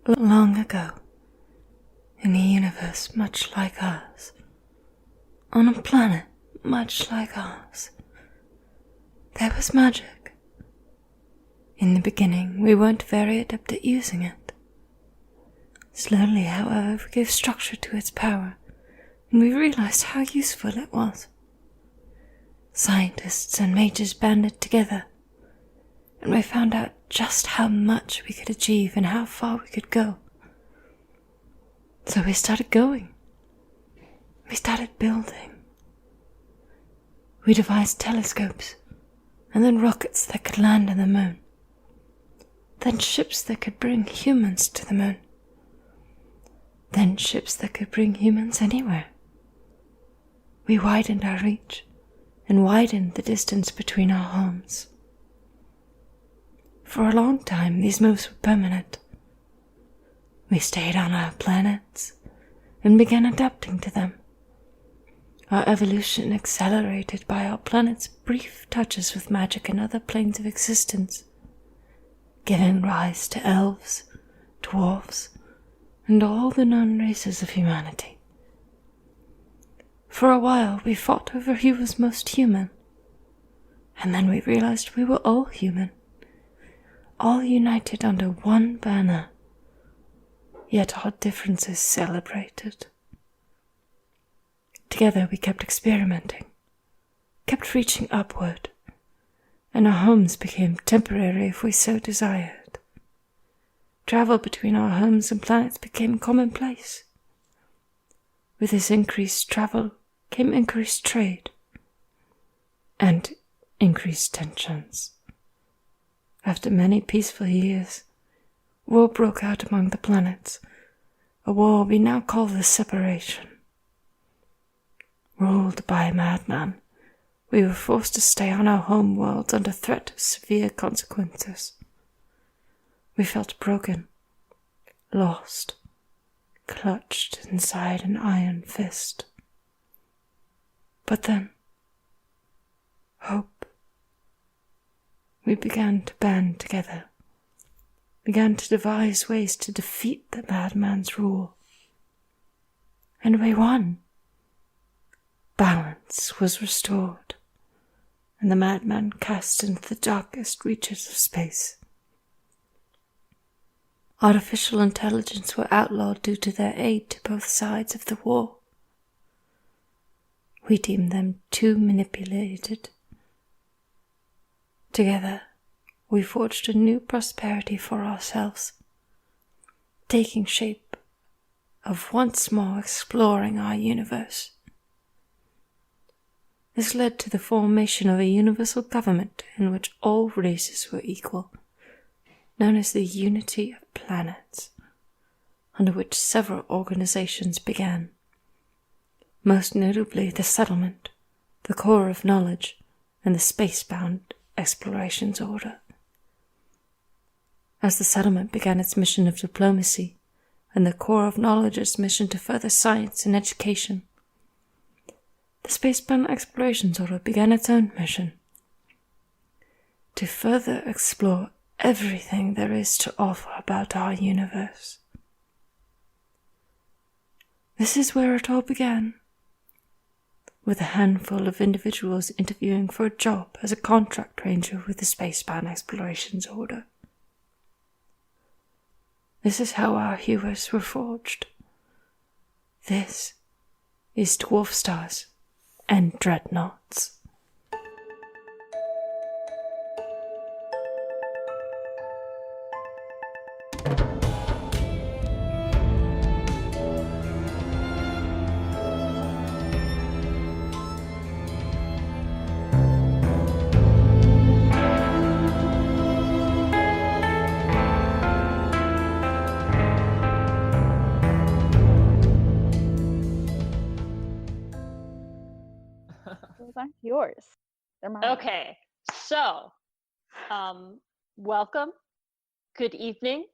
Long ago, in a universe much like ours, on a planet much like ours, there was magic. In the beginning, we weren't very adept at using it. Slowly, however, we gave structure to its power, and we realized how useful it was. Scientists and mages banded together, and we found out just how much we could achieve and how far we could go. So we started going. We started building. We devised telescopes, and then rockets that could land on the moon. Then ships that could bring humans to the moon. Then ships that could bring humans anywhere. We widened our reach and widened the distance between our homes. For a long time, these moves were permanent. We stayed on our planets and began adapting to them. Our evolution accelerated by our planet's brief touches with magic and other planes of existence, giving rise to elves, dwarves, and all the known races of humanity. For a while, we fought over who was most human, and then we realized we were all human, all united under one banner, yet our differences celebrated. Together we kept experimenting, kept reaching upward, and our homes became temporary if we so desired. Travel between our homes and planets became commonplace. With this increased travel came increased trade and increased tensions. After many peaceful years, war broke out among the planets, a war we now call the Separation. Ruled by a madman, we were forced to stay on our home worlds under threat of severe consequences. We felt broken, lost, clutched inside an iron fist. But then, hope. We began to band together, began to devise ways to defeat the madman's rule. And we won. Balance was restored, and the madman cast into the darkest reaches of space. Artificial intelligence were outlawed due to their aid to both sides of the war. We deemed them too manipulated. Together, we forged a new prosperity for ourselves, taking shape of once more exploring our universe. This led to the formation of a universal government in which all races were equal, known as the Unity of Planets, under which several organizations began, most notably the Settlement, the Core of Knowledge, and the Spacebound Explorations Order. As the Settlement began its mission of diplomacy, and the Core of Knowledge its mission to further science and education, the Spacebound Explorations Order began its own mission, to further explore everything there is to offer about our universe. This is where it all began, with a handful of individuals interviewing for a job as a contract ranger with the Spacebound Explorations Order. This is how our heroes were forged. This is Dwarf Stars and Dreadnoughts. Those aren't yours. They're mine. Okay, so welcome, good evening.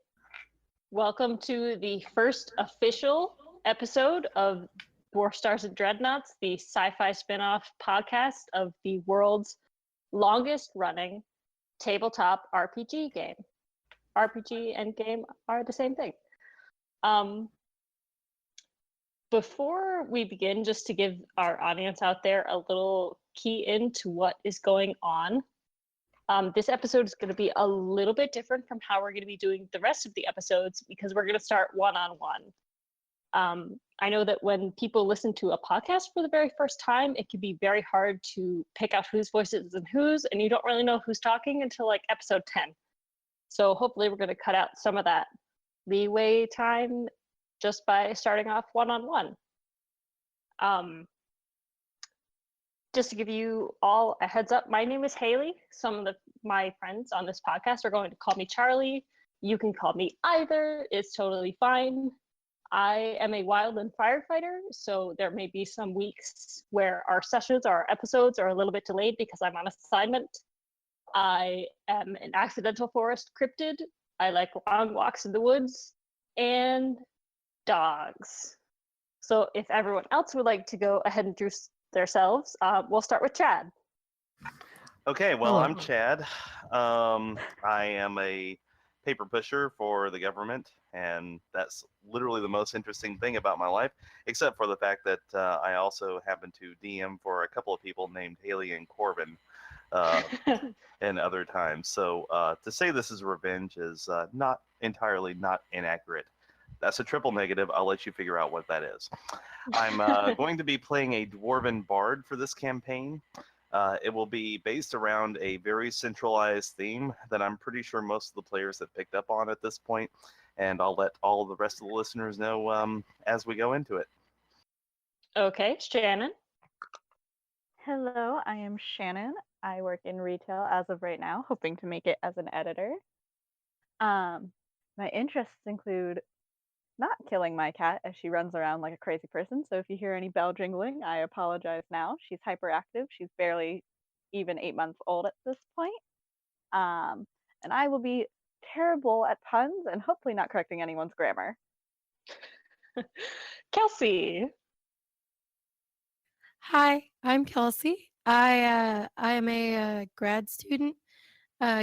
Welcome to the first official episode of Dwarf Stars and Dreadnoughts, the sci-fi spin-off podcast of the world's longest running tabletop RPG game. RPG and game are the same thing. Um, before we begin, just to give our audience out there a little key into what is going on, this episode is going to be a little bit different from how we're going to be doing the rest of the episodes because we're going to start one-on-one. I know that when people listen to a podcast for the very first time, it can be very hard to pick out whose voice is and whose, and you don't really know who's talking until like episode 10. So hopefully we're going to cut out some of that leeway time just by starting off one-on-one. Just to give you all a heads up, my name is Haley. Some of my friends on this podcast are going to call me Charlie. You can call me either. It's totally fine. I am a wildland firefighter, so there may be some weeks where our sessions or our episodes are a little bit delayed because I'm on assignment. I am an accidental forest cryptid. I like long walks in the woods and dogs. So if everyone else would like to go ahead and introduce themselves, we'll start with Chad. Okay, well, Hello. I'm Chad. I am a paper pusher for the government, and that's literally the most interesting thing about my life, except for the fact that I also happen to DM for a couple of people named Haley and Corbin in other times. So to say this is revenge is not inaccurate. That's a triple negative. I'll let you figure out what that is. I'm going to be playing a Dwarven Bard for this campaign. It will be based around a very centralized theme that I'm pretty sure most of the players have picked up on at this point, and I'll let all the rest of the listeners know as we go into it. Okay, Shannon. Hello, I am Shannon. I work in retail as of right now, hoping to make it as an editor. My interests include not killing my cat as she runs around like a crazy person. So if you hear any bell jingling, I apologize now. She's hyperactive. She's barely even 8 months old at this point. And I will be terrible at puns and hopefully not correcting anyone's grammar. Kelsey. Hi, I'm Kelsey. I am a grad student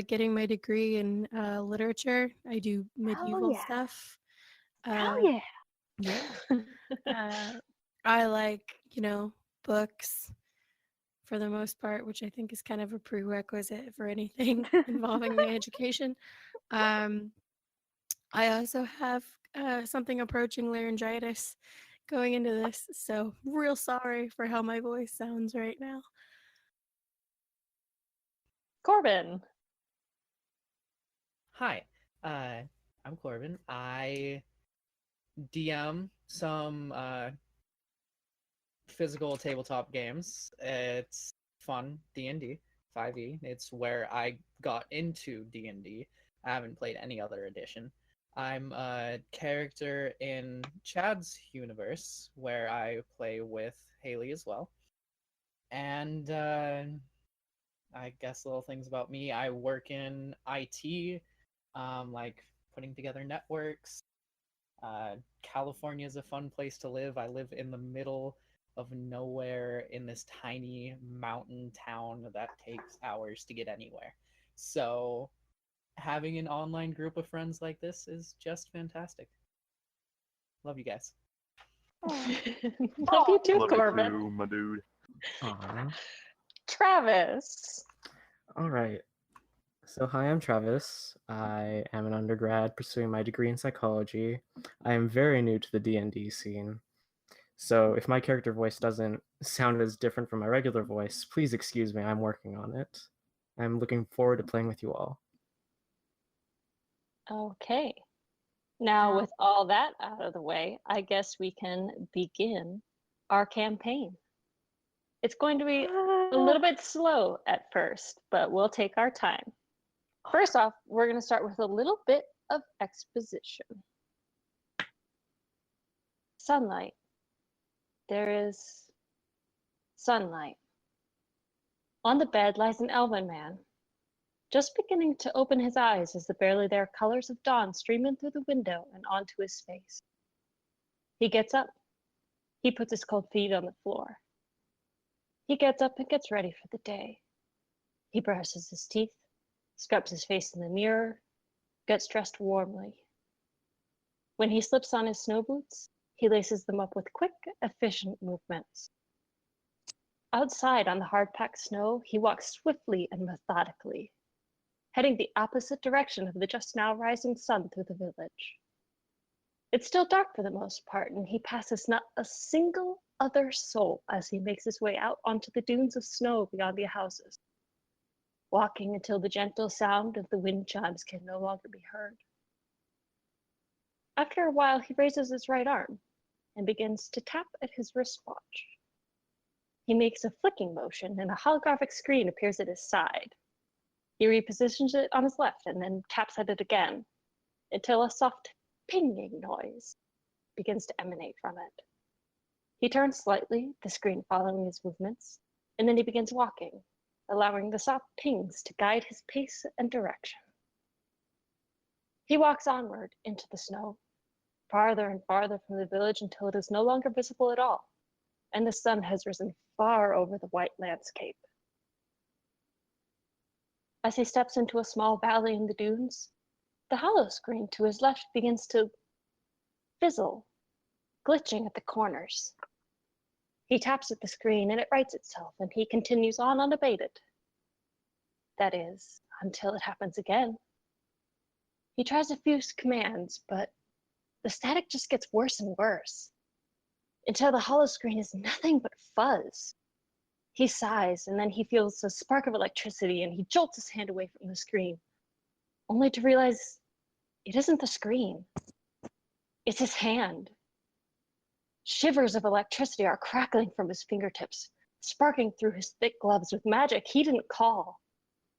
getting my degree in literature. I do medieval yeah. stuff. Hell yeah. Yeah. I like, books for the most part, which I think is kind of a prerequisite for anything involving my education. I also have something approaching laryngitis going into this, so real sorry for how my voice sounds right now. Corbin. Hi, I'm Corbin. I DM some physical tabletop games. It's fun, D&D, 5e. It's where I got into D&D. I haven't played any other edition. I'm a character in Chad's universe, where I play with Haley as well. And I guess little things about me. I work in IT, like putting together networks. California is a fun place to live. I live in the middle of nowhere in this tiny mountain town that takes hours to get anywhere. So having an online group of friends like this is just fantastic. Love you guys. Love you too, Love Corbin. you too, my dude. Aww. Travis. All right. So, hi, I'm Travis. I am an undergrad pursuing my degree in psychology. I am very new to the D&D scene. So, if my character voice doesn't sound as different from my regular voice, please excuse me. I'm working on it. I'm looking forward to playing with you all. Okay. Now, with all that out of the way, I guess we can begin our campaign. It's going to be a little bit slow at first, but we'll take our time. First off, we're going to start with a little bit of exposition. Sunlight. There is sunlight. On the bed lies an elven man, just beginning to open his eyes as the barely there colors of dawn stream in through the window and onto his face. He gets up. He puts his cold feet on the floor. He gets up and gets ready for the day. He brushes his teeth, scrubs his face in the mirror, gets dressed warmly. When he slips on his snow boots, he laces them up with quick, efficient movements. Outside on the hard-packed snow, he walks swiftly and methodically, heading the opposite direction of the just now rising sun through the village. It's still dark for the most part, and he passes not a single other soul as he makes his way out onto the dunes of snow beyond the houses, walking until the gentle sound of the wind chimes can no longer be heard. After a while, he raises his right arm and begins to tap at his wristwatch. He makes a flicking motion, and a holographic screen appears at his side. He repositions it on his left and then taps at it again until a soft pinging noise begins to emanate from it. He turns slightly, the screen following his movements, and then he begins walking, allowing the soft pings to guide his pace and direction. He walks onward into the snow, farther and farther from the village until it is no longer visible at all, and the sun has risen far over the white landscape. As he steps into a small valley in the dunes, the hollow screen to his left begins to fizzle, glitching at the corners. He taps at the screen and it rights itself, and he continues on unabated. That is, until it happens again. He tries a few commands, but the static just gets worse and worse, until the hollow screen is nothing but fuzz. He sighs, and then he feels a spark of electricity, and he jolts his hand away from the screen, only to realize it isn't the screen. It's his hand. Shivers of electricity are crackling from his fingertips, sparking through his thick gloves with magic he didn't call.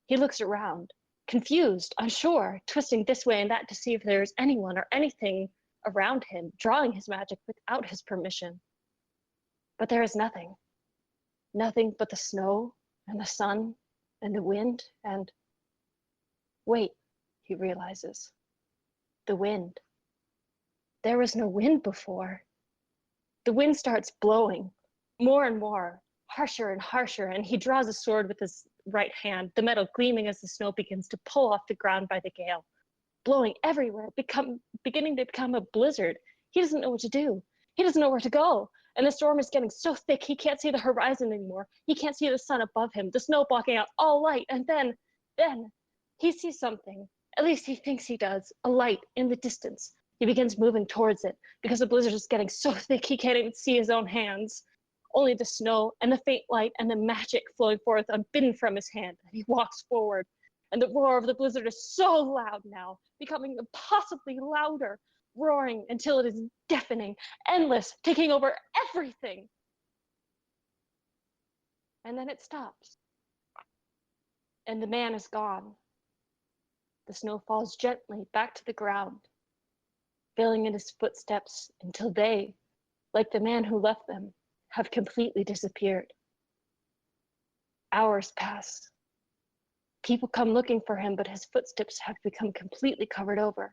He looks around, confused, unsure, twisting this way and that to see if there is anyone or anything around him, drawing his magic without his permission. But there is nothing. Nothing but the snow and the sun and the wind and... Wait, he realizes. The wind. There was no wind before. The wind starts blowing, more and more, harsher and harsher, and he draws a sword with his right hand, the metal gleaming as the snow begins to pull off the ground by the gale, blowing everywhere, beginning to become a blizzard. He doesn't know what to do. He doesn't know where to go. And the storm is getting so thick, he can't see the horizon anymore. He can't see the sun above him, the snow blocking out all light. And then he sees something. At least he thinks he does, a light in the distance. He begins moving towards it because the blizzard is getting so thick he can't even see his own hands. Only the snow and the faint light and the magic flowing forth unbidden from his hand. And he walks forward, and the roar of the blizzard is so loud now, becoming impossibly louder, roaring until it is deafening, endless, taking over everything. And then it stops. And the man is gone. The snow falls gently back to the ground, filling in his footsteps until they, like the man who left them, have completely disappeared. Hours pass. People come looking for him, but his footsteps have become completely covered over.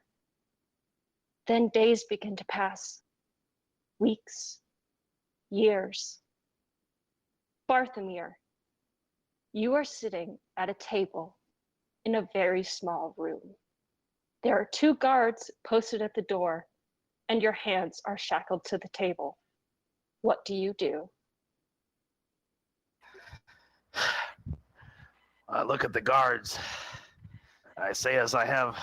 Then days begin to pass. Weeks. Years. Barthomir, you are sitting at a table in a very small room. There are 2 guards posted at the door, and your hands are shackled to the table. What do you do? I look at the guards. I say as I have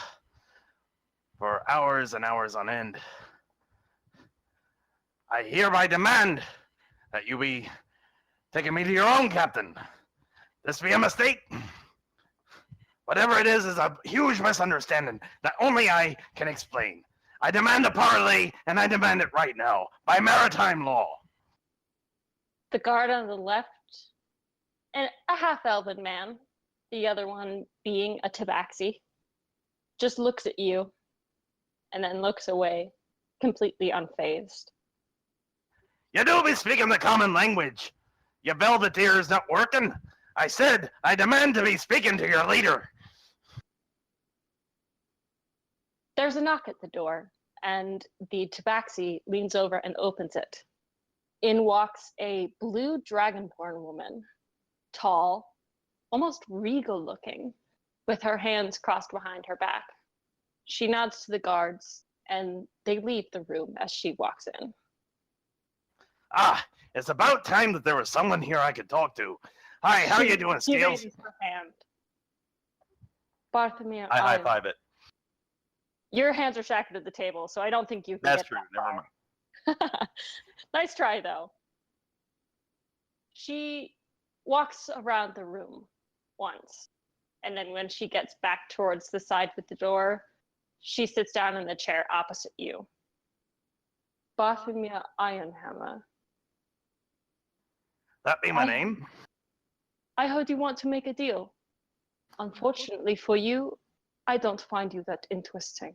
for hours and hours on end. I hereby demand that you be taking me to your own captain. This be a mistake. Whatever it is a huge misunderstanding that only I can explain. I demand a parley, and I demand it right now, by maritime law. The guard on the left, and a half-elven man, the other one being a tabaxi, just looks at you and then looks away, completely unfazed. You do be speaking the common language. Your velveteer is not working. I said I demand to be speaking to your leader. There's a knock at the door, and the tabaxi leans over and opens it. In walks a blue dragonborn woman, tall, almost regal looking, with her hands crossed behind her back. She nods to the guards, and they leave the room as she walks in. Ah, it's about time that there was someone here I could talk to. Hi, how you doing, She Scales? raises her hand. Bartholomew, I high five it. your hands are shackled at the table, so I don't think you can That's get true. that Never far. mind. Nice try, though. She walks around the room once, and then when she gets back towards the side with the door, she sits down in the chair opposite you. Bartholomew Ironhammer. That be my name? I heard you want to make a deal. Unfortunately for you, I don't find you that interesting.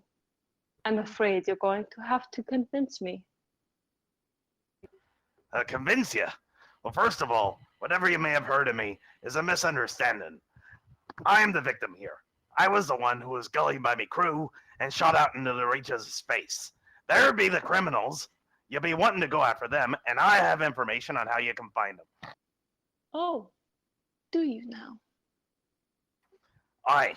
I'm afraid you're going to have to convince me. Convince you? Well, first of all, whatever you may have heard of me is a misunderstanding. I am the victim here. I was the one who was gullied by me crew and shot out into the reaches of space. There be the criminals. You'll be wanting to go after them, and I have information on how you can find them. Oh, do you now? Aye.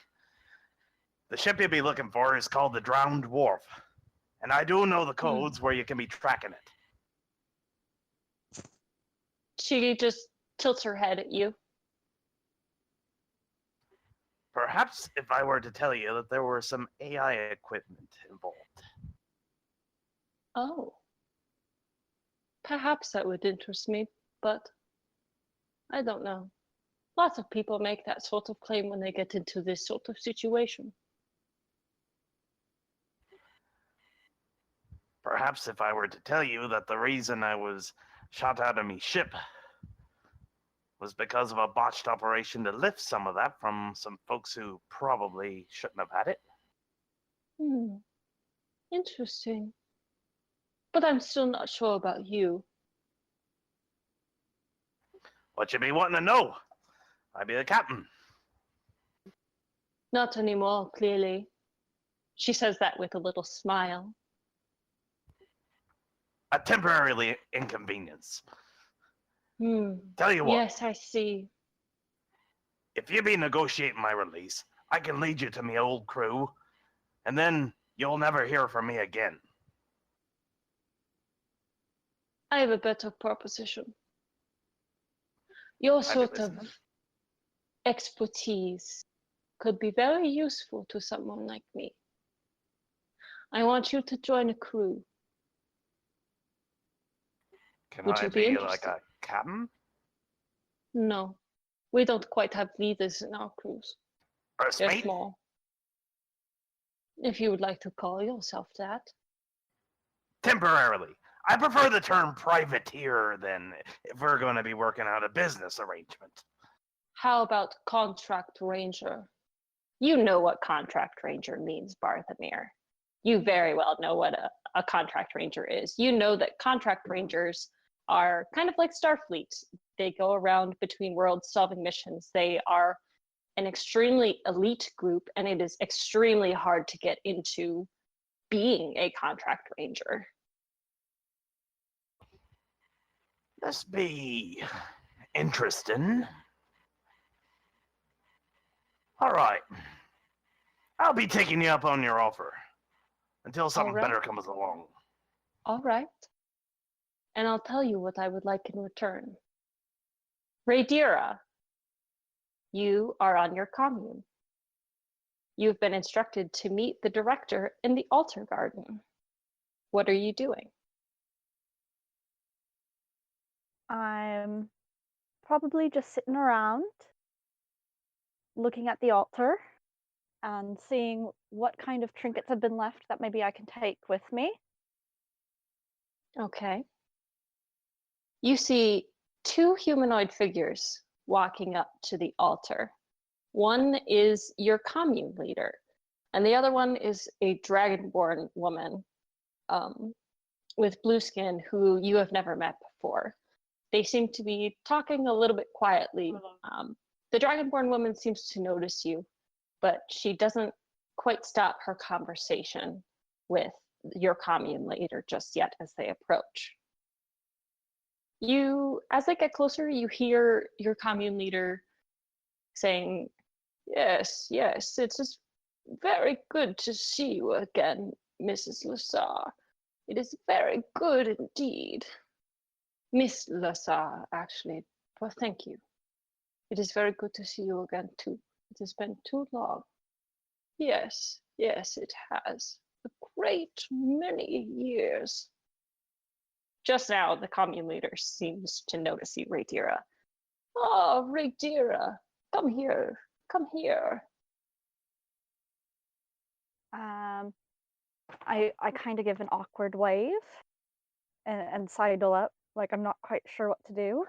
The ship you'll be looking for is called the Drowned Dwarf, and I do know the codes where you can be tracking it. She just tilts her head at you. Perhaps if I were to tell you that there were some AI equipment involved. Oh. Perhaps that would interest me, but I don't know. Lots of people make that sort of claim when they get into this sort of situation. Perhaps if I were to tell you that the reason I was shot out of me ship was because of a botched operation to lift some of that from some folks who probably shouldn't have had it. Interesting. But I'm still not sure about you. What you be wanting to know? I be the captain. Not anymore, clearly. She says that with a little smile. A temporary inconvenience. Tell you what. Yes, I see. If you be negotiating my release, I can lead you to me old crew, and then you'll never hear from me again. I have a better proposition. Your I be sort of listening. expertise could be very useful to someone like me. I want you to join a crew. Can Would I you be be like interested? a captain? No, we don't quite have leaders in our crews. First They're mate? small. If you would like to call yourself that. Temporarily. I prefer the term privateer than if we're going to be working out a business arrangement. How about contract ranger? You know what contract ranger means, Bartholomew. You very well know what a contract ranger is. You know that contract rangers are kind of like Starfleet. They go around between worlds solving missions. They are an extremely elite group, and it is extremely hard to get into being a contract ranger. This be interesting. All right. I'll be taking you up on your offer until something right. better comes along. All right. And I'll tell you what I would like in return. Rhaedyra, you are on your commune. You've been instructed to meet the director in the altar garden. What are you doing? I'm probably just sitting around looking at the altar and seeing what kind of trinkets have been left that maybe I can take with me. Okay. You see two humanoid figures walking up to the altar. One is your commune leader, and the other one is a dragonborn woman with blue skin who you have never met before. They seem to be talking a little bit quietly. The dragonborn woman seems to notice you, but she doesn't quite stop her conversation with your commune leader just yet as they approach. As they get closer, you hear your commune leader saying, yes, it's just very good to see you again. Mrs. Lasar. It is very good indeed. Miss Lasar, actually, well, thank you. It is very good to see you again, too. It has been too long. Yes, yes, it has. A great many years. Just now, the commune leader seems to notice you, Rhaedyra. Oh, Rhaedyra, come here, come here. I kind of give an awkward wave and sidle up, like I'm not quite sure what to do.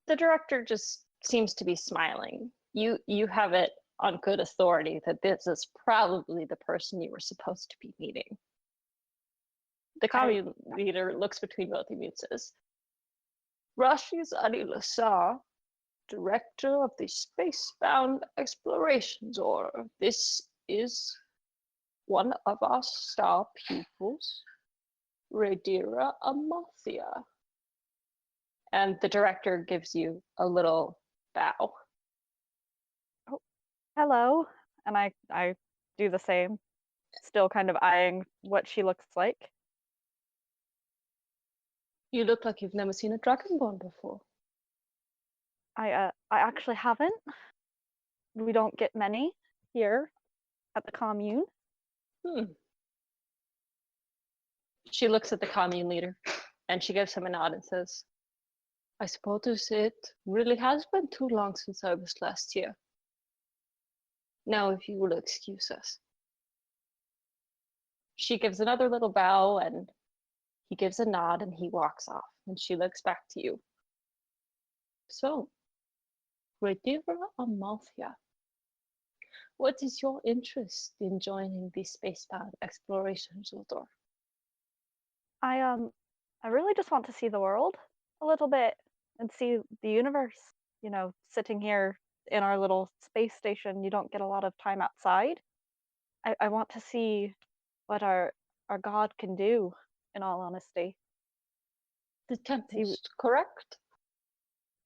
The director just seems to be smiling. You have it on good authority that this is probably the person you were supposed to be meeting. The commune leader looks between both of you and says, Rashid Ali Lasar, director of the Spacebound Explorations Order. This is one of our star pupils, Rhaedyra Amalthea. And the director gives you a little bow. Oh, hello. And I do the same, still kind of eyeing what she looks like. You look like you've never seen a dragonborn before. I actually haven't. We don't get many here at the commune. She looks at the commune leader and she gives him a nod and says, I suppose it really has been too long since I was last here. Now, if you will excuse us. She gives another little bow and he gives a nod and he walks off. And she looks back to you. So, Rhaedyra Amalthea, what is your interest in joining the Spacebound Explorations Order? I really just want to see the world a little bit and see the universe. You know, sitting here in our little space station, you don't get a lot of time outside. I want to see what our God can do, in all honesty. The Tempest, correct?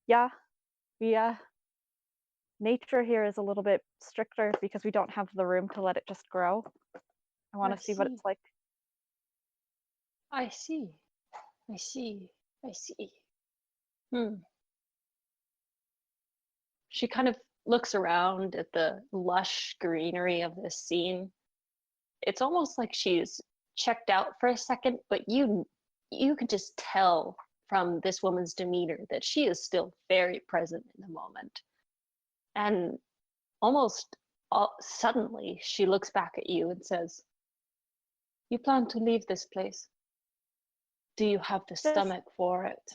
Yeah. Nature here is a little bit stricter because we don't have the room to let it just grow. I want to see what it's like. I see. I see. I see. She kind of looks around at the lush greenery of this scene. It's almost like she's checked out for a second, but you can just tell from this woman's demeanor that she is still very present in the moment. And almost suddenly, she looks back at you and says, you plan to leave this place? Do you have the stomach for it?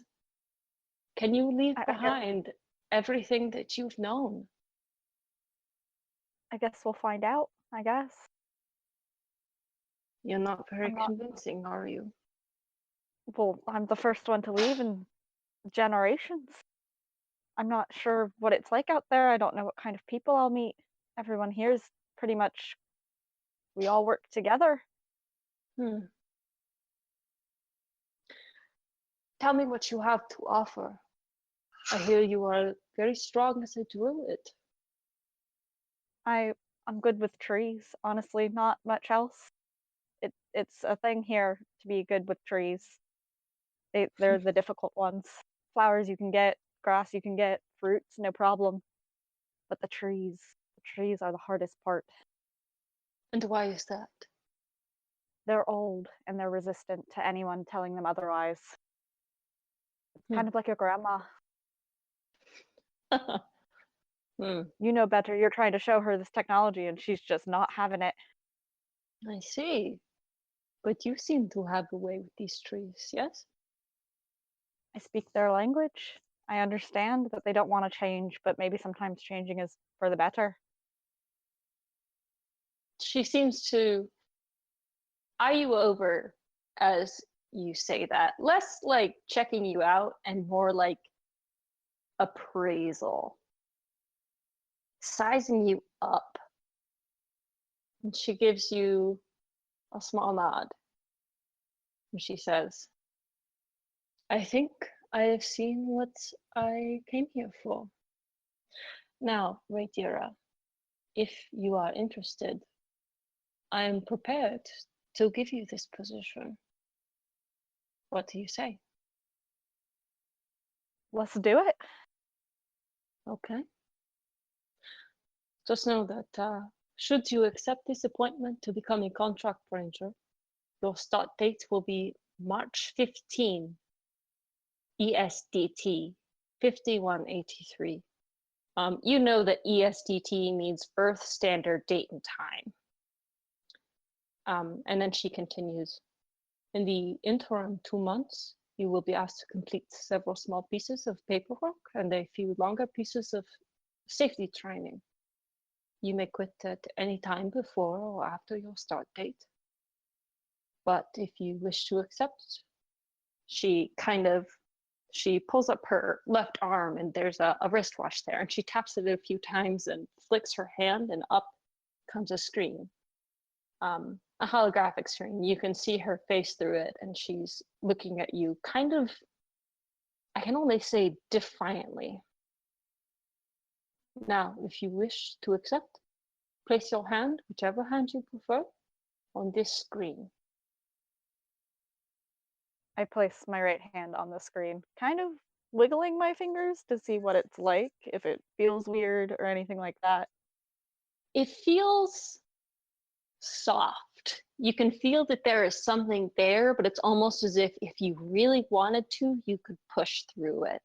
Can you leave behind everything that you've known? I guess we'll find out, I guess. You're not very convincing, are you? Well, I'm the first one to leave in generations. I'm not sure what it's like out there. I don't know what kind of people I'll meet. Everyone here is pretty much, we all work together. Tell me what you have to offer. I hear you are very strong as a druid. I'm good with trees, honestly, not much else. It's a thing here to be good with trees. They're the difficult ones. Flowers you can get, grass you can get, fruits, no problem. But the trees are the hardest part. And why is that? They're old and they're resistant to anyone telling them otherwise. It's kind of like your grandma. You know better. You're trying to show her this technology and she's just not having it. I see. But you seem to have a way with these trees, yes? I speak their language. I understand that they don't want to change, but maybe sometimes changing is for the better. She seems to eye you over as you say that. Less like checking you out and more like appraisal. Sizing you up. And she gives you a small nod. And she says, I think I have seen what I came here for. Now, Rhaedyra, if you are interested, I am prepared to give you this position. What do you say? Let's do it. Okay. Just know that should you accept this appointment to become a contract ranger, your start date will be March 15, ESDT 5183. You know that ESDT means Earth Standard Date and Time. And then she continues, in the interim 2 months, you will be asked to complete several small pieces of paperwork and a few longer pieces of safety training. You may quit at any time before or after your start date. But if you wish to accept, she pulls up her left arm and there's a wristwatch there, and she taps it a few times and flicks her hand, and up comes a screen. A holographic screen. You can see her face through it, and she's looking at you kind of, I can only say defiantly. Now, if you wish to accept, place your hand, whichever hand you prefer, on this screen. I place my right hand on the screen, kind of wiggling my fingers to see what it's like, if it feels weird or anything like that. It feels soft. You can feel that there is something there, but it's almost as if you really wanted to, you could push through it.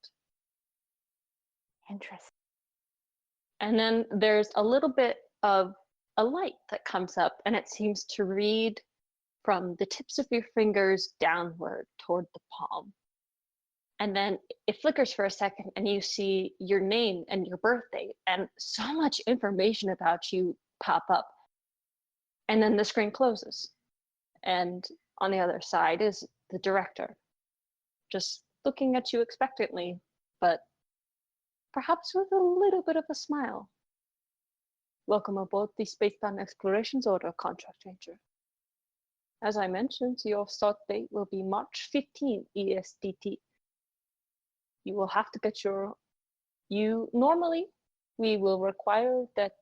Interesting. And then there's a little bit of a light that comes up, and it seems to read from the tips of your fingers downward toward the palm. And then it flickers for a second, and you see your name and your birth date, and so much information about you pop up. And then the screen closes. And on the other side is the director, just looking at you expectantly, but perhaps with a little bit of a smile. Welcome aboard the Space-Time Explorations Order, Contract Ranger. As I mentioned, your start date will be March 15, ESDT. You will have to get normally, we will require that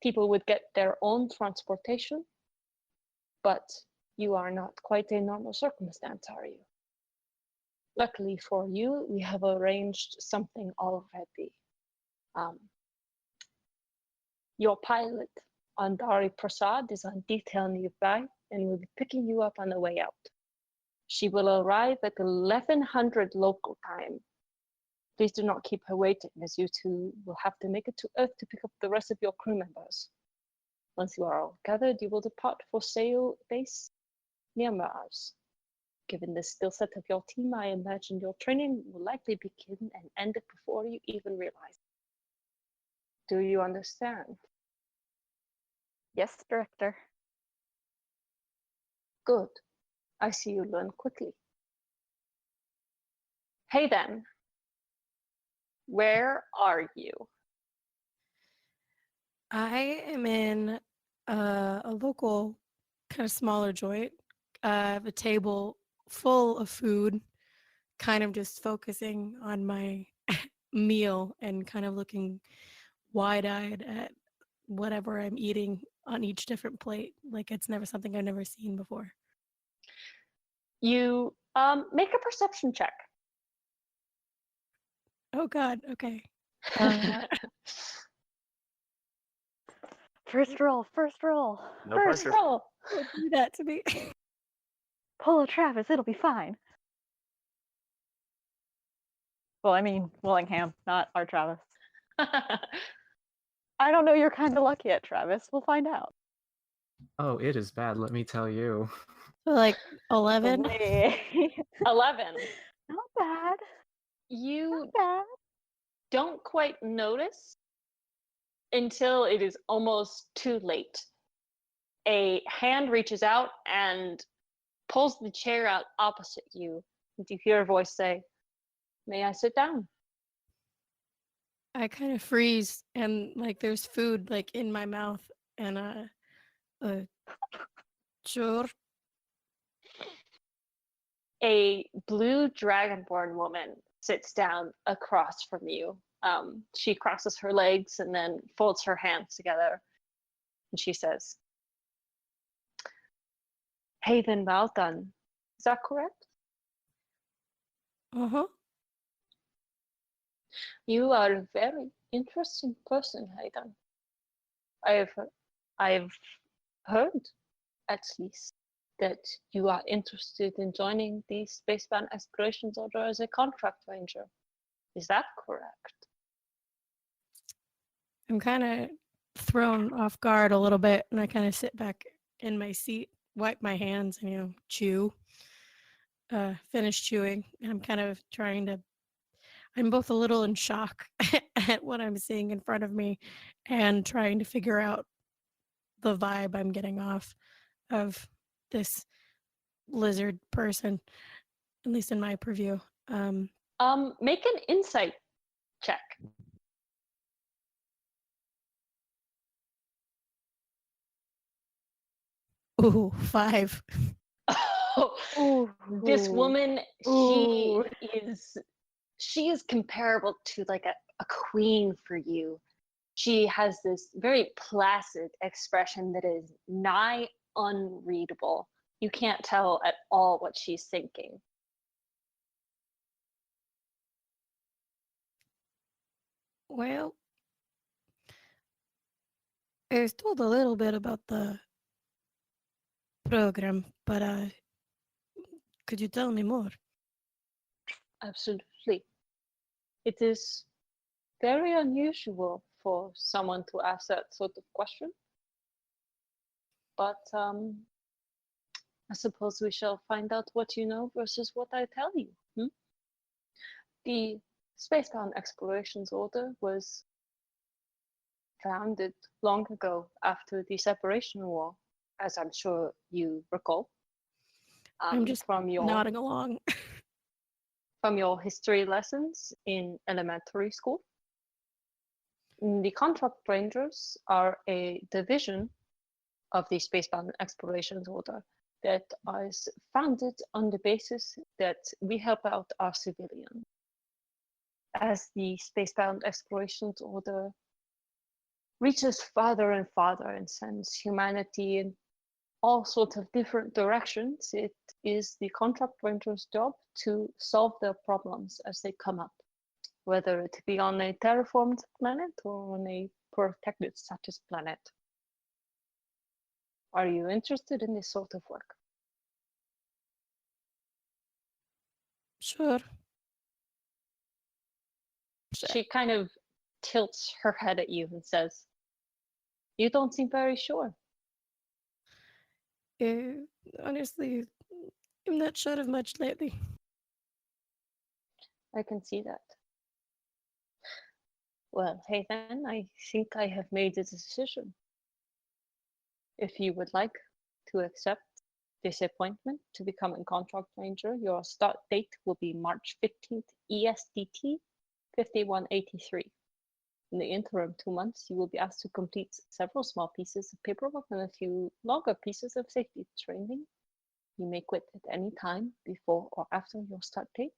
people would get their own transportation, but you are not quite a normal circumstance, are you? Luckily for you, we have arranged something already. Your pilot, Andari Prasad, is on detail nearby and will be picking you up on the way out. She will arrive at 1100 local time. Please do not keep her waiting, as you two will have to make it to Earth to pick up the rest of your crew members. Once you are all gathered, you will depart for Sail Base near Mars. Given the skill set of your team, I imagine your training will likely begin and end before you even realize. Do you understand? Yes, Director. Good. I see you learn quickly. Hey then, where are you? I am in a local kind of smaller joint. I have a table full of food, kind of just focusing on my meal and kind of looking wide-eyed at whatever I'm eating on each different plate. Like it's never something I've never seen before. You make a perception check. Oh God, okay. First roll, first roll. No First pressure. roll. Don't do that to me. Pull a Travis, it'll be fine. Well, I mean, Willingham, not our Travis. I don't know, you're kind of lucky at Travis. We'll find out. Oh, it is bad, let me tell you. Like 11. Wait. 11. Not bad. You Not bad. don't quite notice until it is almost too late. A hand reaches out and pulls the chair out opposite you. And you hear a voice say, "May I sit down?" I kind of freeze and like there's food like in my mouth and sure. A blue dragonborn woman sits down across from you. She crosses her legs and then folds her hands together. And she says, Haven Valdan. Is that correct? Uh-huh. You are a very interesting person, Hayden. I've heard, at least, that you are interested in joining the Spacebound Explorations Order as a contract ranger. Is that correct? I'm kind of thrown off guard a little bit, and I kind of sit back in my seat, wipe my hands, and chew. Finish chewing, and I'm kind of trying to. I'm both a little in shock at what I'm seeing in front of me, and trying to figure out the vibe I'm getting off of this lizard person, at least in my purview. Make an insight check. Ooh, 5. Oh, this Ooh. woman, Ooh. she is comparable to like a queen for you. She has this very placid expression that is nigh unreadable. You can't tell at all what she's thinking. Well, I was told a little bit about the program, but could you tell me more? Absolutely. It is very unusual for someone to ask that sort of question. But I suppose we shall find out what you know versus what I tell you. The Spacebound Explorations Order was founded long ago after the Separation War, as I'm sure you recall. I'm just from your nodding along. from your history lessons in elementary school. The Contract Rangers are a division of the Spacebound Explorations Order that is founded on the basis that we help out our civilians. As the Spacebound Explorations Order reaches farther and farther and sends humanity in all sorts of different directions, it is the Contract Rangers' job to solve their problems as they come up, whether it be on a terraformed planet or on a protected status planet. Are you interested in this sort of work? Sure. She kind of tilts her head at you and says, "You don't seem very sure." Honestly, I'm not sure of much lately. I can see that. Well, hey then, I think I have made a decision. If you would like to accept this appointment to become a contract ranger, your start date will be March 15th ESDT 5183. In the interim 2 months, you will be asked to complete several small pieces of paperwork and a few longer pieces of safety training. You may quit at any time before or after your start date.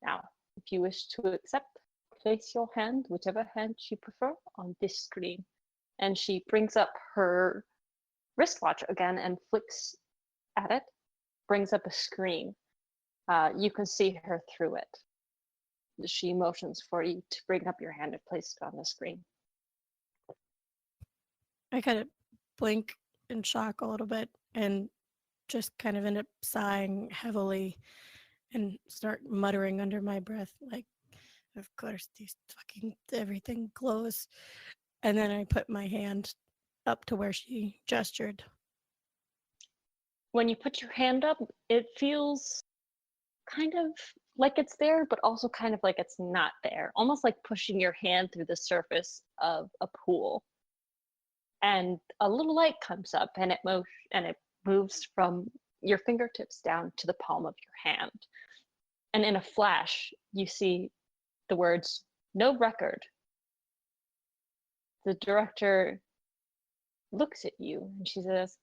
Now, if you wish to accept, place your hand, whichever hand you prefer, on this screen. And she brings up her wristwatch again and flicks at it, brings up a screen. You can see her through it. She motions for you to bring up your hand and place it on the screen. I kind of blink in shock a little bit and just kind of end up sighing heavily and start muttering under my breath, like, of course, these fucking everything glows. And then I put my hand up to where she gestured. When you put your hand up, it feels kind of like it's there, but also kind of like it's not there. Almost like pushing your hand through the surface of a pool. And a little light comes up, and it moves from your fingertips down to the palm of your hand. And in a flash, you see the words, "No record." The director looks at you and she says,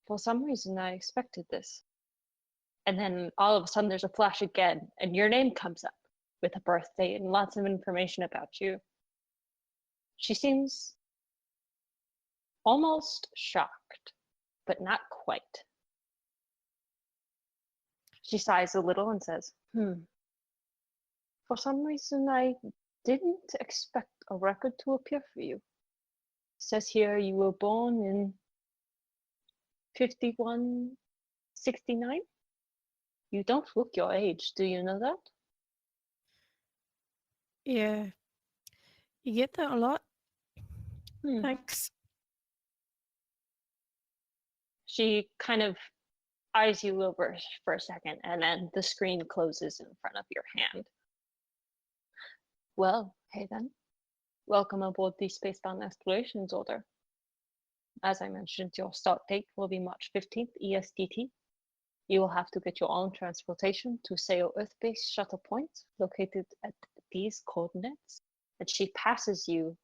for some reason I expected this. And then all of a sudden there's a flash again, and your name comes up with a birthday and lots of information about you. She seems almost shocked, but not quite. She sighs a little and says, For some reason, I didn't expect a record to appear for you. It says here you were born in 5169. You don't look your age, do you know that? Yeah. You get that a lot? Hmm. Thanks. She kind of eyes you over for a second, and then the screen closes in front of your hand. Well, hey then. Welcome aboard the Spacebound Explorations Order. As I mentioned, your start date will be March 15th, ESDT. You will have to get your own transportation to Sao Earth Base Shuttle Point, located at these coordinates. And she passes you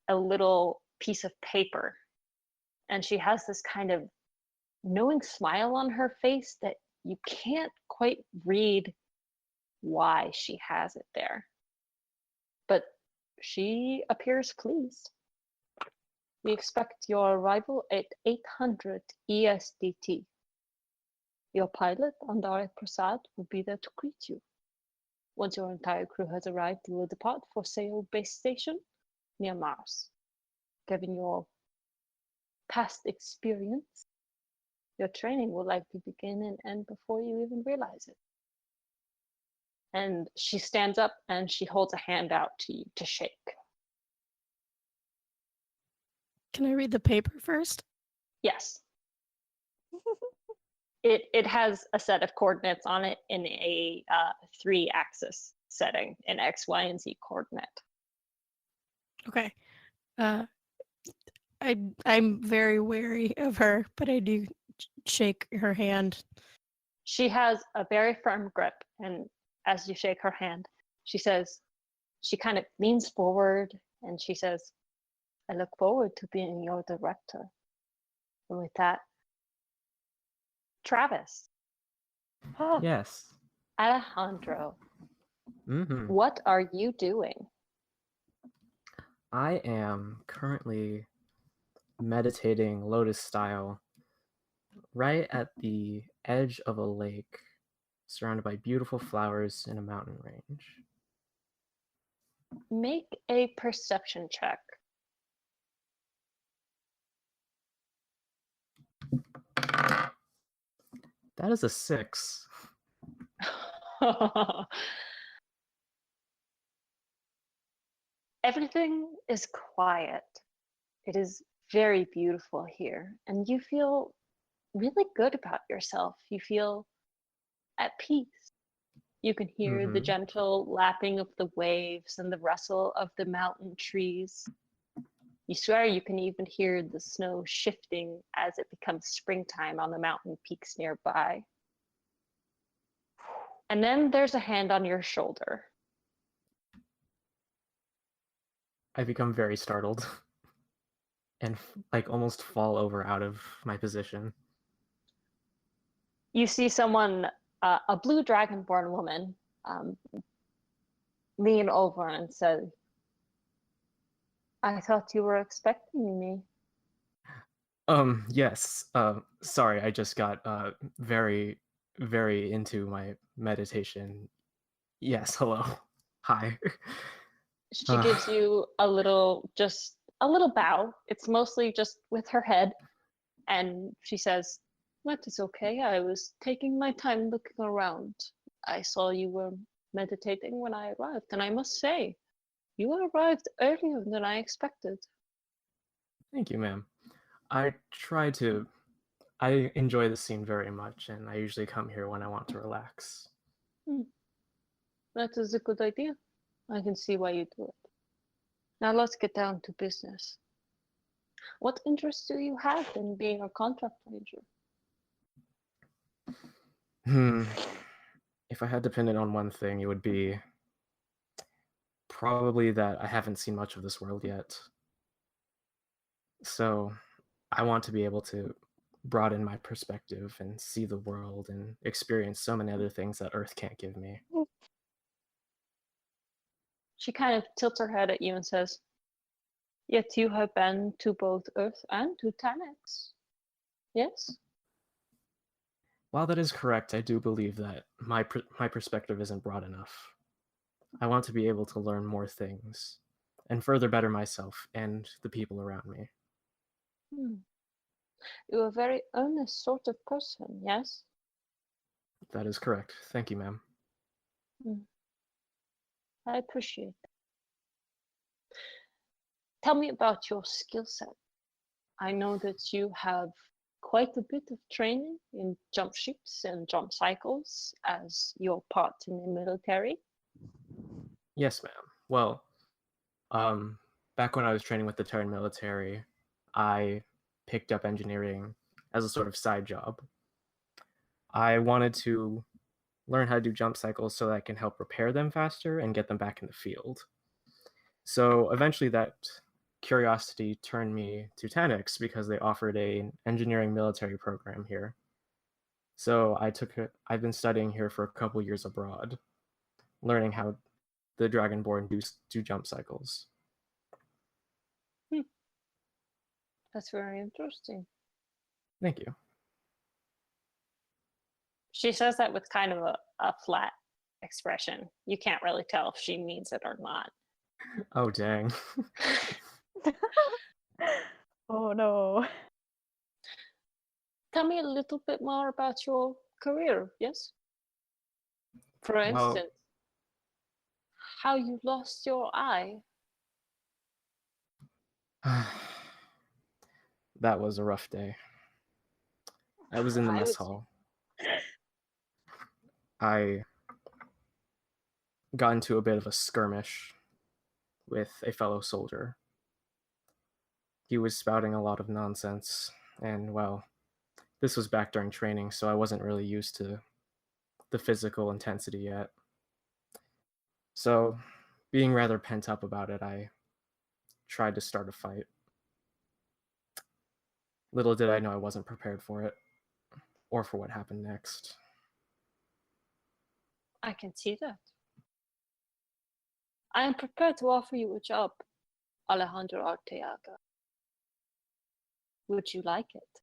a little piece of paper. And she has this kind of knowing smile on her face that you can't quite read why she has it there. But she appears pleased. We expect your arrival at 800 ESDT. Your pilot, Andare Prasad, will be there to greet you. Once your entire crew has arrived, you will depart for Sao Base Station near Mars. Given your past experience, your training will likely begin and end before you even realize it. And she stands up and she holds a hand out to you to shake. Can I read the paper first? Yes. It has a set of coordinates on it in a 3-axis setting, an X, Y, and Z coordinate. Okay. I'm very wary of her, but I do shake her hand. She has a very firm grip, and as you shake her hand, she kind of leans forward and she says, I look forward to being your director. And with that, Travis. Yes. Alejandro, Mm-hmm. what are you doing? I am currently meditating lotus style right at the edge of a lake surrounded by beautiful flowers in a mountain range. Make a perception check. That is a 6. Everything is quiet. It is very beautiful here, and you feel really good about yourself. You feel at peace. You can hear the Mhm. gentle lapping of the waves and the rustle of the mountain trees. You swear you can even hear the snow shifting as it becomes springtime on the mountain peaks nearby. And then there's a hand on your shoulder. I become very startled and like almost fall over out of my position. You see someone, a blue dragonborn woman, lean over and say, I thought you were expecting me. Yes. Sorry, I just got very, very into my meditation. Yes, hello. Hi. She gives you a little bow. It's mostly just with her head. And she says, that is okay. I was taking my time looking around. I saw you were meditating when I arrived, and I must say, you arrived earlier than I expected. Thank you, ma'am. I enjoy the scene very much, and I usually come here when I want to relax. That is a good idea. I can see why you do it. Now let's get down to business. What interests do you have in being a contract ranger? If I had to pin it on one thing, it would be probably that I haven't seen much of this world yet. So I want to be able to broaden my perspective and see the world and experience so many other things that Earth can't give me. She kind of tilts her head at you and says, Yet you have been to both Earth and to Tanax. Yes? While that is correct, I do believe that my perspective isn't broad enough. I want to be able to learn more things and further better myself and the people around me. You're a very earnest sort of person, yes? That is correct. Thank you, ma'am. I appreciate that. Tell me about your skill set. I know that you have quite a bit of training in jump shoots and jump cycles as your part in the military. Yes, ma'am. Well, back when I was training with the Terran military, I picked up engineering as a sort of side job. I wanted to learn how to do jump cycles so that I can help repair them faster and get them back in the field. So eventually that curiosity turned me to Tanix because they offered an engineering military program here. So I've been studying here for a couple years abroad, learning how the Dragonborn do jump cycles. That's very interesting. Thank you. She says that with kind of a flat expression. You can't really tell if she means it or not. Oh, dang. Oh no. Tell me a little bit more about your career, yes? For instance, how you lost your eye. That was a rough day. I was in the I mess would- hall. I got into a bit of a skirmish with a fellow soldier. He was spouting a lot of nonsense, and well, this was back during training, so I wasn't really used to the physical intensity yet. So, being rather pent up about it, I tried to start a fight. Little did I know I wasn't prepared for it, or for what happened next. I can see that. I am prepared to offer you a job, Alejandro Arteaga. Would you like it?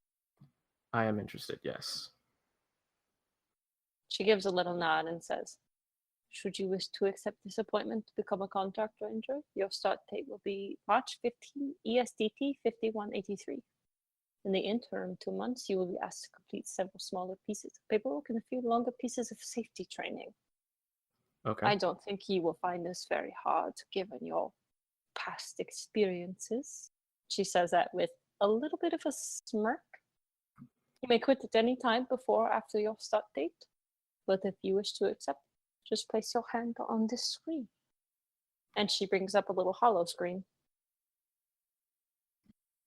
I am interested, yes. She gives a little nod and says, should you wish to accept this appointment to become a contract ranger, your start date will be March 15 ESDT 5183. In the interim 2 months, you will be asked to complete several smaller pieces of paperwork and a few longer pieces of safety training. Okay. I don't think you will find this very hard given your past experiences. She says that with a little bit of a smirk. You may quit at any time before or after your start date, but if you wish to accept, just place your hand on this screen. And she brings up a little hollow screen.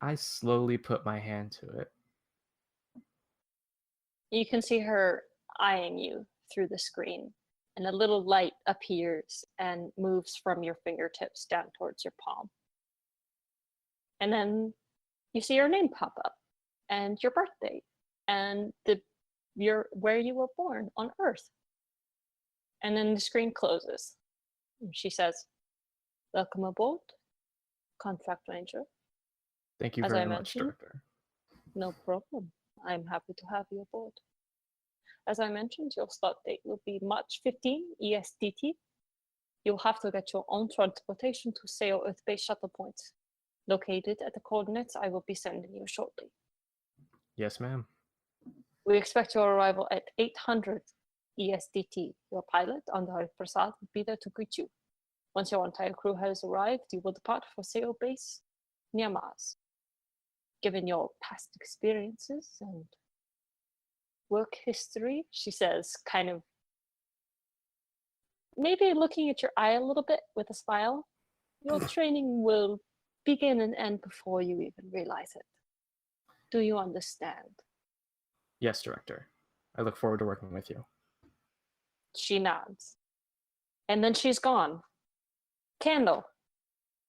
I slowly put my hand to it. You can see her eyeing you through the screen, and a little light appears and moves from your fingertips down towards your palm. And then you see your name pop up, and your birthday, and where you were born on Earth. And then the screen closes. And she says, welcome aboard, Contract Ranger. Thank you As very I much, mentioned, Director. No problem. I'm happy to have you aboard. As I mentioned, your start date will be March 15 ESDT. You'll have to get your own transportation to Seo Earth Base shuttle points, located at the coordinates I will be sending you shortly. Yes, ma'am. We expect your arrival at 800 ESDT. Your pilot, Andhari Prasad, will be there to greet you. Once your entire crew has arrived, you will depart for Seo Base near Mars. Given your past experiences and work history, she says, kind of maybe looking at your eye a little bit with a smile, your training will begin and end before you even realize it. Do you understand? Yes, Director. I look forward to working with you. She nods. And then she's gone. Candle,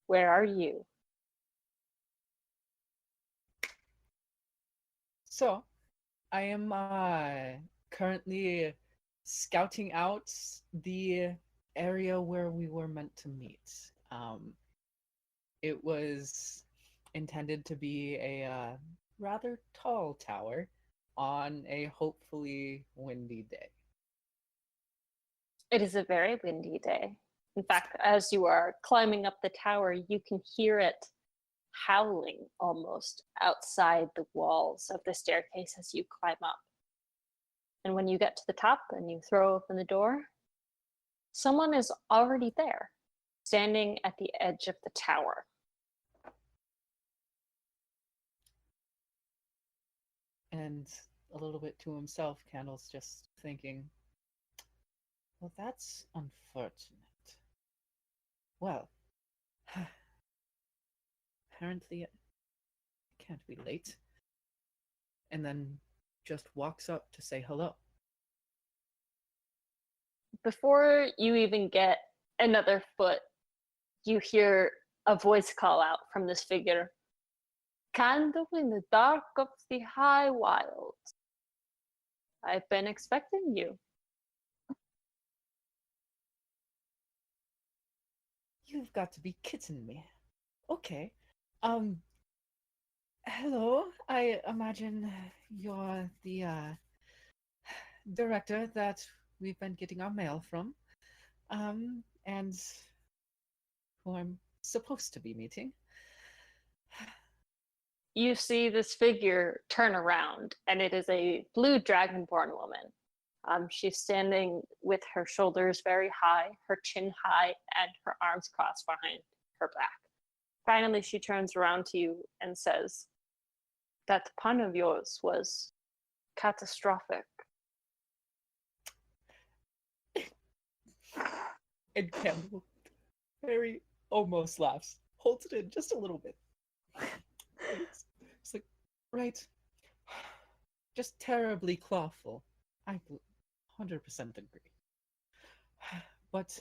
where are you? So, I am currently scouting out the area where we were meant to meet. It was intended to be a rather tall tower on a hopefully windy day. It is a very windy day. In fact, as you are climbing up the tower, you can hear it howling almost outside the walls of the staircase as you climb up. And when you get to the top and you throw open the door, someone is already there, standing at the edge of the tower. And a little bit to himself, Candle's just thinking, well, that's unfortunate. Well, apparently it can't be late. And then just walks up to say hello. Before you even get another foot, you hear a voice call out from this figure. Candle in the dark of the high wilds. I've been expecting you. You've got to be kidding me. Okay. Hello. I imagine you're the director that we've been getting our mail from. And who I'm supposed to be meeting. You see this figure turn around, and it is a blue dragonborn woman. She's standing with her shoulders very high, her chin high, and her arms crossed behind her back. Finally, she turns around to you and says, "That pun of yours was catastrophic." And Candle very almost laughs, holds it in just a little bit. It's like, right. Just terribly clawful. I 100% agree. But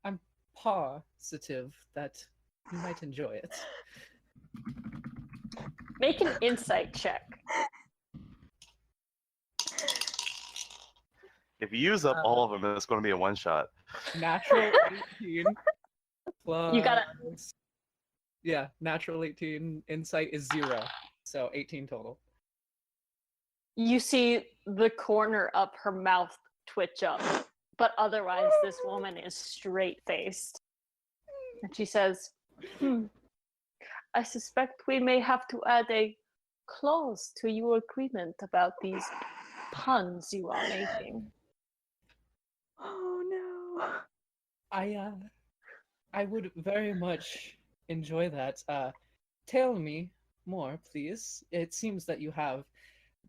I'm positive that you might enjoy it. Make an insight check. If you use up all of them, it's going to be a one shot. Natural 18 plus... You gotta... Yeah, natural 18. Insight is 0. So 18 total. You see the corner of her mouth twitch up, but otherwise this woman is straight-faced. And she says, I suspect we may have to add a clause to your agreement about these puns you are making. Oh no. I would very much enjoy that. Tell me more, please. It seems that you have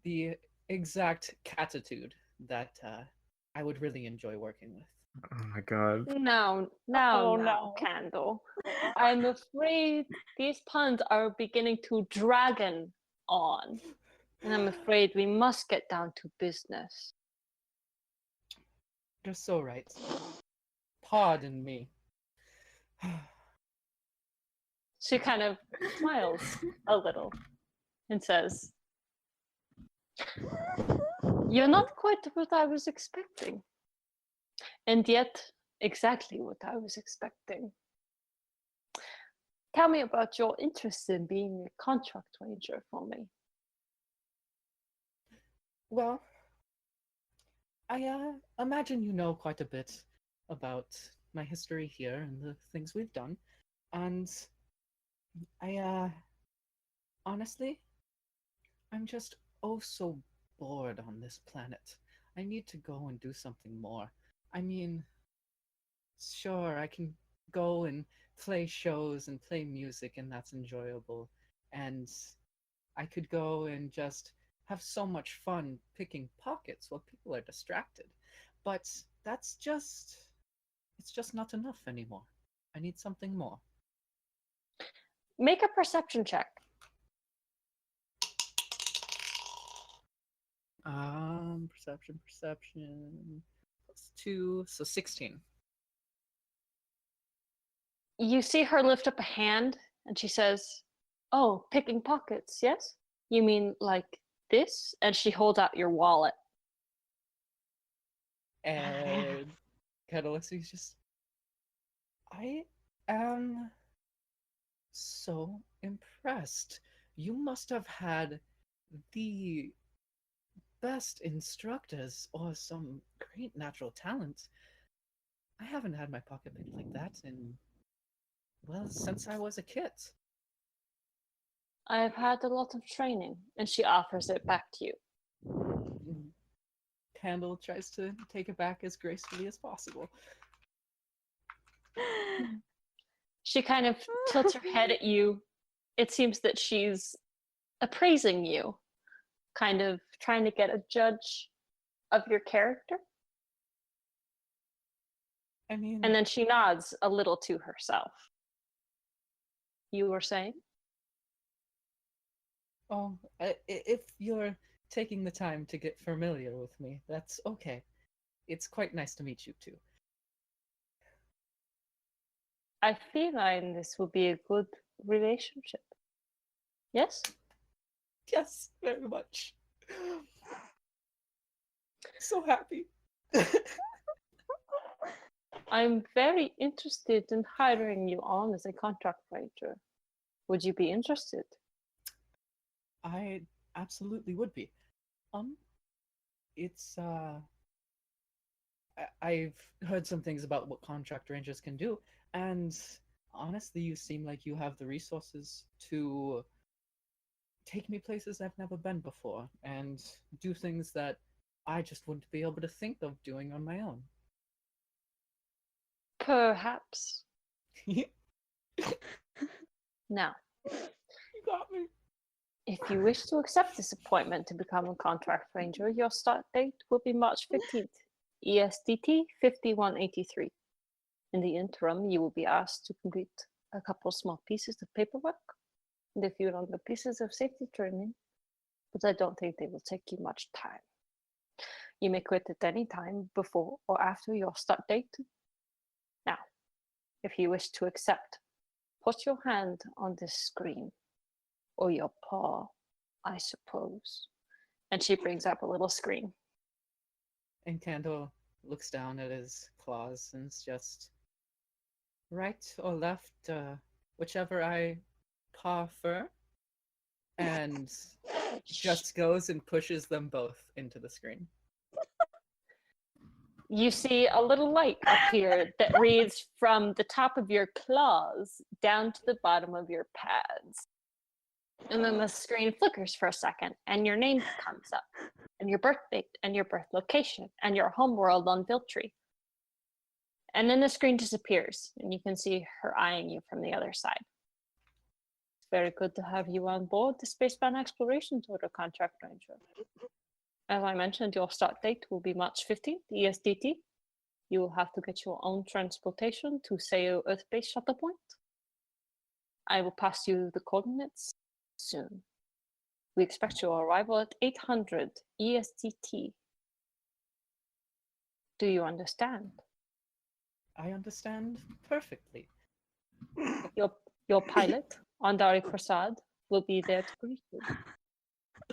the exact catitude that I would really enjoy working with. Oh my god. No, Candle. I'm afraid these puns are beginning to dragon on. And I'm afraid we must get down to business. You're so right. Pardon me. She kind of smiles a little and says, You're not quite what I was expecting. And yet, exactly what I was expecting. Tell me about your interest in being a contract ranger for me. Well, I imagine you know quite a bit about my history here and the things we've done. And I honestly, I'm just oh so bored on this planet. I need to go and do something more. I mean, sure, I can go and play shows and play music, and that's enjoyable. And I could go and just have so much fun picking pockets while people are distracted. But it's just not enough anymore. I need something more. Make a perception check. Perception +2, so 16. You see her lift up a hand and she says, Oh, picking pockets, yes? You mean like this? And she holds out your wallet. And Catalyxi's just, I am so impressed. You must have had the best instructors or some great natural talent. I haven't had my pocket picked like that in, well, since I was a kid. I've had a lot of training, and she offers it back to you. Candle tries to take it back as gracefully as possible. She kind of tilts her head at you. It seems that she's appraising you, kind of trying to get a judge of your character. I mean, And then she nods a little to herself. You were saying? oh, if you're taking the time to get familiar with me, that's okay. It's quite nice to meet you too. I feel like this will be a good relationship. Yes? Yes, very much. So happy. I'm very interested in hiring you on as a contract ranger. Would you be interested? I absolutely would be. It's I've heard some things about what contract rangers can do, and honestly, you seem like you have the resources to take me places I've never been before and do things that I just wouldn't be able to think of doing on my own. Perhaps. You Now, got me. if you wish to accept this appointment to become a contract ranger, your start date will be March 15th, ESDT 5183. In the interim, you will be asked to complete a couple small pieces of paperwork and a few longer pieces of safety training, but I don't think they will take you much time. You may quit at any time before or after your start date. Now, if you wish to accept, put your hand on this screen, or your paw, I suppose. And she brings up a little screen. And Candle looks down at his claws and is just right or left, whichever I prefer, and just goes and pushes them both into the screen. You see a little light appear that reads from the top of your claws down to the bottom of your pads. And then the screen flickers for a second, and your name comes up, and your birth date, and your birth location, and your homeworld on Viltry. And then the screen disappears, and you can see her eyeing you from the other side. It's very good to have you on board the Spacebound Explorations Order Contract Ranger. As I mentioned, your start date will be March 15th, ESDT. You will have to get your own transportation to Seo Earth Base Shuttle Point. I will pass you the coordinates soon. We expect your arrival at 800 ESDT. Do you understand? I understand perfectly. Your pilot, Andari Prasad, will be there to greet you.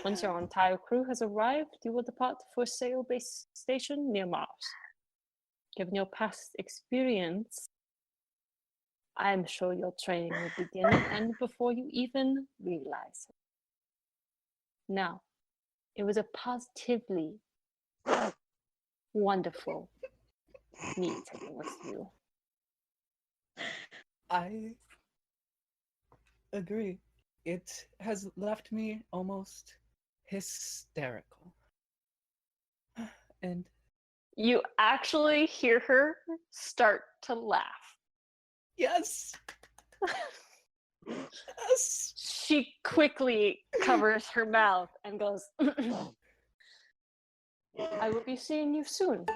Once your entire crew has arrived, you will depart for Seo Base Station near Mars. Given your past experience, I am sure your training will begin and end before you even realize it. Now, it was a positively wonderful meeting with you. I agree. It has left me almost hysterical. And You actually hear her start to laugh. yes! Yes! She quickly covers her mouth and goes, I will be seeing you soon,